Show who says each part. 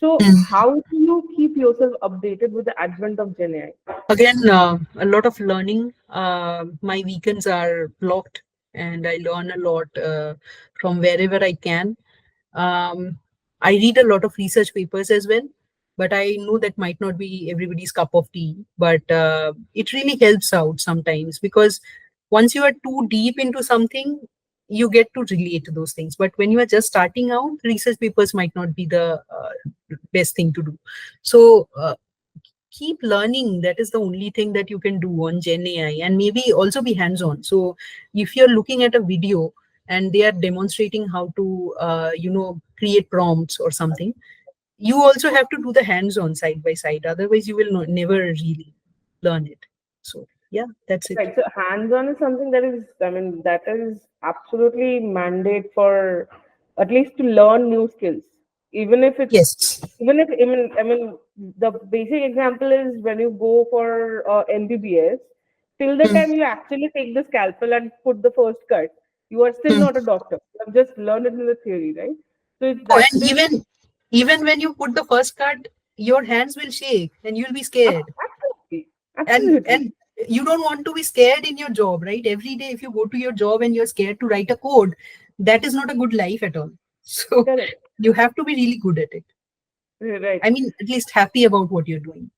Speaker 1: So
Speaker 2: Mm.
Speaker 1: how do you keep yourself updated with the advent of Gen AI?
Speaker 2: Again, a lot of learning. My weekends are blocked, and I learn a lot from wherever I can. Um, I read a lot of research papers as well, but I know that might not be everybody's cup of tea. But it really helps out sometimes, because once you are too deep into something, you get to relate to those things. But when you are just starting out, research papers might not be the best thing to do. So keep learning. That is the only thing that you can do on Gen AI, and maybe also be hands on. So if you're looking at a video and they are demonstrating how to, create prompts or something, you also have to do the hands on side by side. Otherwise, you will never really learn it. So, yeah, that's it.
Speaker 1: Right. So hands-on is something that is, I mean, that is absolutely mandate for at least to learn new skills. Even if it's,
Speaker 2: Yes.
Speaker 1: even if, I mean, the basic example is when you go for MBBS, till the
Speaker 2: Hmm.
Speaker 1: time you actually take the scalpel and put the first cut, you are still
Speaker 2: Hmm.
Speaker 1: not a doctor. You have just learned it in the theory, right? So it's
Speaker 2: Oh,
Speaker 1: that
Speaker 2: and
Speaker 1: till
Speaker 2: even when you put the first cut, your hands will shake and you'll be scared.
Speaker 1: absolutely,
Speaker 2: And
Speaker 1: absolutely.
Speaker 2: you don't want to be scared in your job, right? Every day if you go to your job and you're scared to write a code, that is not a good life at all. So
Speaker 1: Correct.
Speaker 2: you have to be really good at it.
Speaker 1: Right.
Speaker 2: I mean, at least happy about what you're doing.